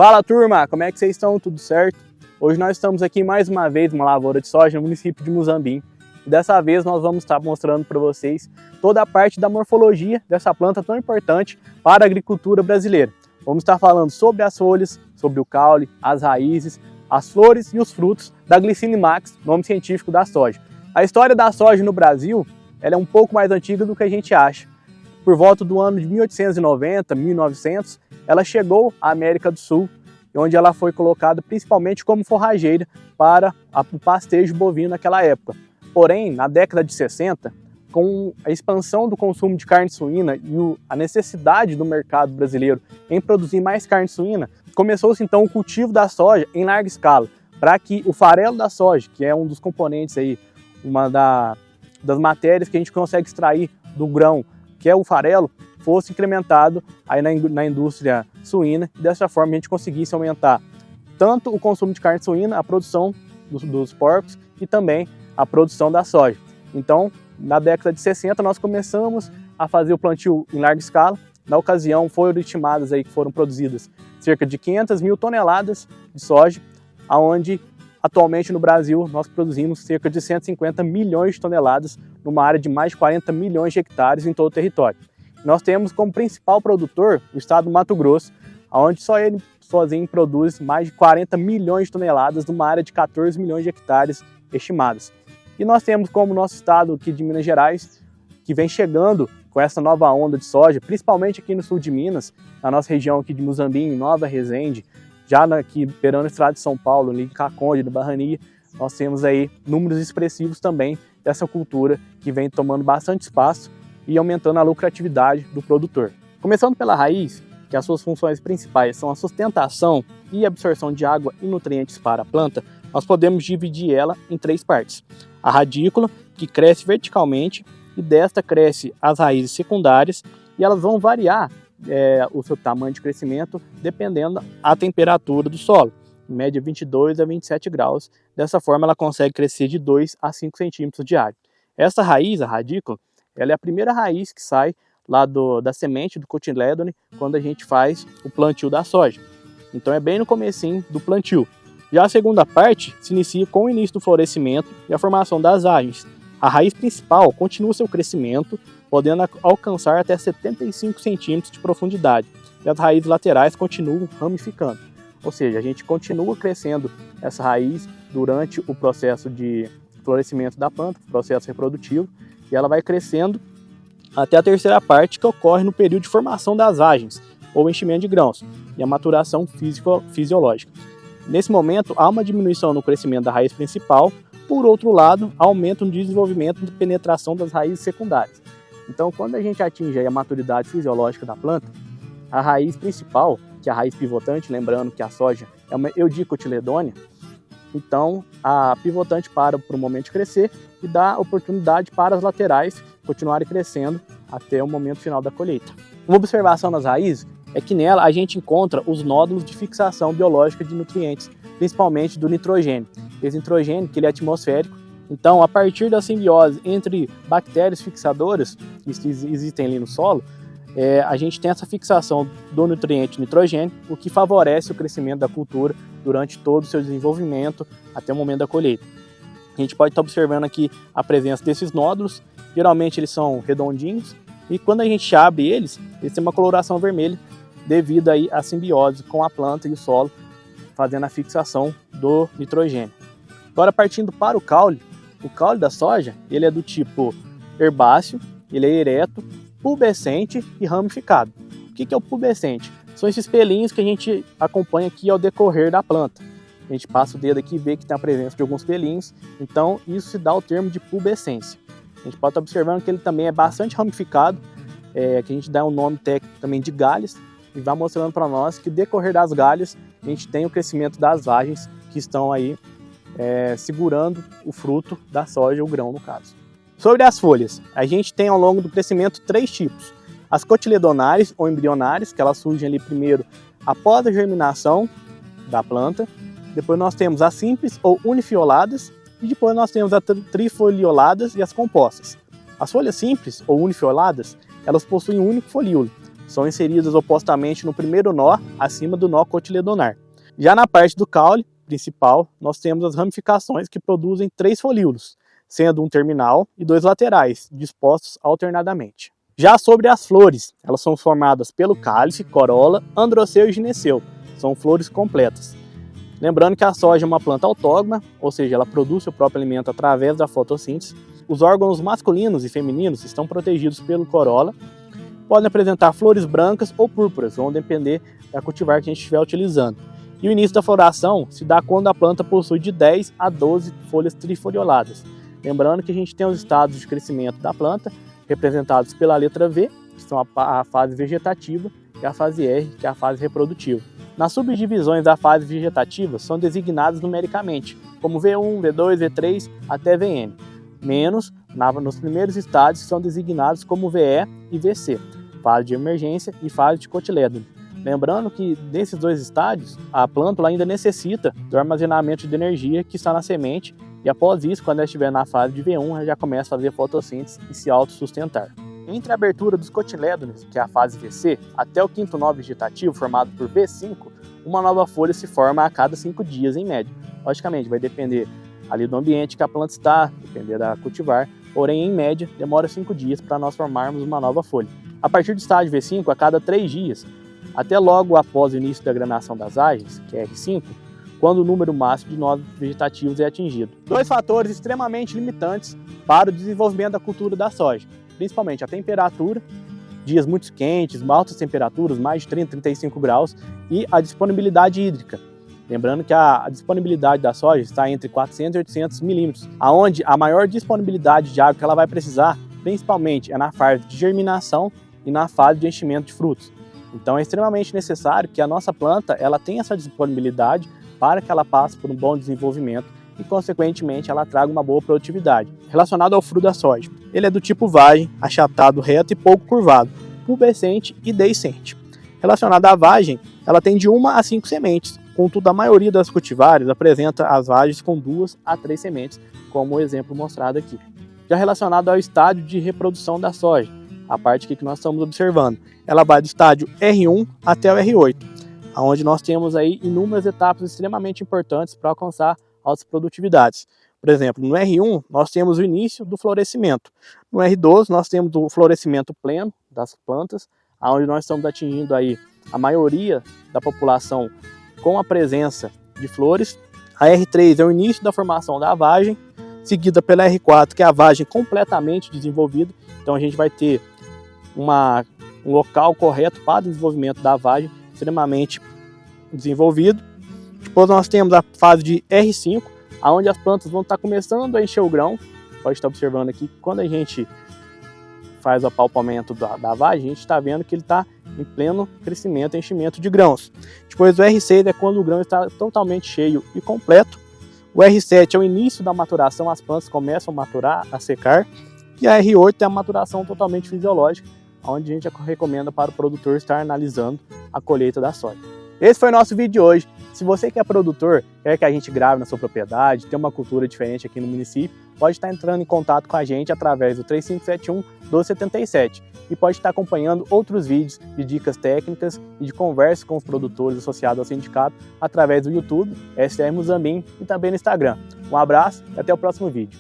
Fala turma, como é que vocês estão? Tudo certo? Hoje nós estamos aqui mais uma vez numa lavoura de soja no município de Muzambinho. E dessa vez nós vamos estar mostrando para vocês toda a parte da morfologia dessa planta tão importante para a agricultura brasileira. Vamos estar falando sobre as folhas, sobre o caule, as raízes, as flores e os frutos da Glycine max, nome científico da soja. A história da soja no Brasil ela é um pouco mais antiga do que a gente acha. Por volta do ano de 1890, 1900, ela chegou à América do Sul, onde ela foi colocada principalmente como forrageira para o pastejo bovino naquela época. Porém, na década de 60, com a expansão do consumo de carne suína e a necessidade do mercado brasileiro em produzir mais carne suína, começou-se então o cultivo da soja em larga escala, para que o farelo da soja, que é um dos componentes aí, uma das matérias que a gente consegue extrair do grão, que é o farelo, fosse incrementado aí na indústria suína, e dessa forma a gente conseguisse aumentar tanto o consumo de carne suína, a produção dos porcos e também a produção da soja. Então, na década de 60 nós começamos a fazer o plantio em larga escala. Na ocasião foram estimadas aí que foram produzidas cerca de 500 mil toneladas de soja, onde atualmente no Brasil nós produzimos cerca de 150 milhões de toneladas numa área de mais de 40 milhões de hectares em todo o território. Nós temos como principal produtor o estado do Mato Grosso, onde só ele sozinho produz mais de 40 milhões de toneladas numa área de 14 milhões de hectares estimados. E nós temos como nosso estado aqui de Minas Gerais, que vem chegando com essa nova onda de soja, principalmente aqui no sul de Minas, na nossa região aqui de Muzambinho, Nova Resende, já aqui beirando o estado de São Paulo, ali em Caconde, no Barrania, nós temos aí números expressivos também dessa cultura que vem tomando bastante espaço e aumentando a lucratividade do produtor. Começando pela raiz, que as suas funções principais são a sustentação e absorção de água e nutrientes para a planta, nós podemos dividir ela em três partes. A radícula, que cresce verticalmente, e desta cresce as raízes secundárias, e elas vão variar o seu tamanho de crescimento dependendo da temperatura do solo, em média 22 a 27 graus. Dessa forma ela consegue crescer de 2 a 5 centímetros de área. Essa raiz, a radícula, ela é a primeira raiz que sai lá da semente do cotilédone quando a gente faz o plantio da soja. Então é bem no comecinho do plantio. Já a segunda parte se inicia com o início do florescimento e a formação das vagens. A raiz principal continua seu crescimento, podendo alcançar até 75 centímetros de profundidade, e as raízes laterais continuam ramificando. Ou seja, a gente continua crescendo essa raiz durante o processo de florescimento da planta, o processo reprodutivo, e ela vai crescendo até a terceira parte, que ocorre no período de formação das vagens, ou enchimento de grãos, e a maturação fisiológica. Nesse momento, há uma diminuição no crescimento da raiz principal, por outro lado, aumenta no desenvolvimento e penetração das raízes secundárias. Então, quando a gente atinge aí a maturidade fisiológica da planta, a raiz principal, que é a raiz pivotante, lembrando que a soja é uma eudicotiledônea, então a pivotante para por um momento de crescer e dá oportunidade para as laterais continuarem crescendo até o momento final da colheita. Uma observação nas raízes é que nela a gente encontra os nódulos de fixação biológica de nutrientes, principalmente do nitrogênio. Esse nitrogênio que ele é atmosférico, então a partir da simbiose entre bactérias fixadoras que existem ali no solo, a gente tem essa fixação do nutriente nitrogênio, o que favorece o crescimento da cultura durante todo o seu desenvolvimento até o momento da colheita. A gente pode estar observando aqui a presença desses nódulos, geralmente eles são redondinhos, e quando a gente abre eles têm uma coloração vermelha devido aí à simbiose com a planta e o solo, fazendo a fixação do nitrogênio. Agora partindo para o caule da soja, ele é do tipo herbáceo, ele é ereto, pubescente e ramificado. O que é o pubescente? São esses pelinhos que a gente acompanha aqui ao decorrer da planta. A gente passa o dedo aqui e vê que tem a presença de alguns pelinhos, então isso se dá o termo de pubescência. A gente pode estar observando que ele também é bastante ramificado, que a gente dá um nome técnico também de galhas, e vai mostrando para nós que decorrer das galhas a gente tem o crescimento das vagens que estão aí segurando o fruto da soja, o grão no caso. Sobre as folhas, a gente tem ao longo do crescimento três tipos. As cotiledonares ou embrionárias, que elas surgem ali primeiro após a germinação da planta. Depois nós temos as simples ou unifioladas e depois nós temos as trifolioladas e as compostas. As folhas simples ou unifioladas, elas possuem um único folíolo, são inseridas opostamente no primeiro nó, acima do nó cotiledonar. Já na parte do caule principal, nós temos as ramificações que produzem 3 folíolos, sendo um terminal e 2 laterais, dispostos alternadamente. Já sobre as flores, elas são formadas pelo cálice, corola, androceu e gineceu. São flores completas. Lembrando que a soja é uma planta autógama, ou seja, ela produz seu próprio alimento através da fotossíntese. Os órgãos masculinos e femininos estão protegidos pelo corola. Podem apresentar flores brancas ou púrpuras, vão depender da cultivar que a gente estiver utilizando. E o início da floração se dá quando a planta possui de 10 a 12 folhas trifolioladas. Lembrando que a gente tem os estados de crescimento da planta, representados pela letra V, que são a fase vegetativa, e a fase R, que é a fase reprodutiva. Nas subdivisões da fase vegetativa são designadas numericamente, como V1, V2, V3 até Vn, menos nos primeiros estádios que são designados como VE e VC, fase de emergência e fase de cotilédone. Lembrando que nesses 2 estádios, a plântula ainda necessita do armazenamento de energia que está na semente, e após isso, quando ela estiver na fase de V1, ela já começa a fazer fotossíntese e se autossustentar. Entre a abertura dos cotilédones, que é a fase VC, até o 5º nó vegetativo, formado por V5, uma nova folha se forma a cada 5 dias em média. Logicamente, vai depender ali do ambiente que a planta está, depender da cultivar, porém, em média, demora 5 dias para nós formarmos uma nova folha. A partir do estágio V5, a cada 3 dias, até logo após o início da granação das vagens, que é R5, quando o número máximo de nós vegetativos é atingido. 2 fatores extremamente limitantes para o desenvolvimento da cultura da soja, principalmente a temperatura, dias muito quentes, altas temperaturas, mais de 30, 35 graus, e a disponibilidade hídrica. Lembrando que a disponibilidade da soja está entre 400 e 800 milímetros, aonde a maior disponibilidade de água que ela vai precisar, principalmente, é na fase de germinação e na fase de enchimento de frutos. Então é extremamente necessário que a nossa planta ela tenha essa disponibilidade para que ela passe por um bom desenvolvimento e, consequentemente, ela traga uma boa produtividade. Relacionado ao fruto da soja, ele é do tipo vagem, achatado, reto e pouco curvado, pubescente e deiscente. Relacionado à vagem, ela tem de 1 a 5 sementes, contudo a maioria das cultivares apresenta as vagens com 2 a 3 sementes, como o exemplo mostrado aqui. Já relacionado ao estádio de reprodução da soja, a parte aqui que nós estamos observando, ela vai do estádio R1 até o R8, onde nós temos aí inúmeras etapas extremamente importantes para alcançar altas produtividades. Por exemplo, no R1 nós temos o início do florescimento, no R12 nós temos o florescimento pleno das plantas, onde nós estamos atingindo aí a maioria da população com a presença de flores. A R3 é o início da formação da vagem, seguida pela R4, que é a vagem completamente desenvolvida, então a gente vai ter um local correto para o desenvolvimento da vagem extremamente desenvolvido. Depois nós temos a fase de R5, onde as plantas vão estar começando a encher o grão. Pode estar observando aqui, quando a gente faz o apalpamento da vagem, a gente está vendo que ele está em pleno crescimento e enchimento de grãos. Depois o R6 é quando o grão está totalmente cheio e completo. O R7 é o início da maturação, as plantas começam a maturar, a secar. E a R8 é a maturação totalmente fisiológica, onde a gente recomenda para o produtor estar analisando a colheita da soja. Esse foi o nosso vídeo de hoje. Se você que é produtor, quer que a gente grave na sua propriedade, tem uma cultura diferente aqui no município, pode estar entrando em contato com a gente através do 3571-1277 e pode estar acompanhando outros vídeos de dicas técnicas e de conversas com os produtores associados ao sindicato através do YouTube, SR Muzambim e também no Instagram. Um abraço e até o próximo vídeo.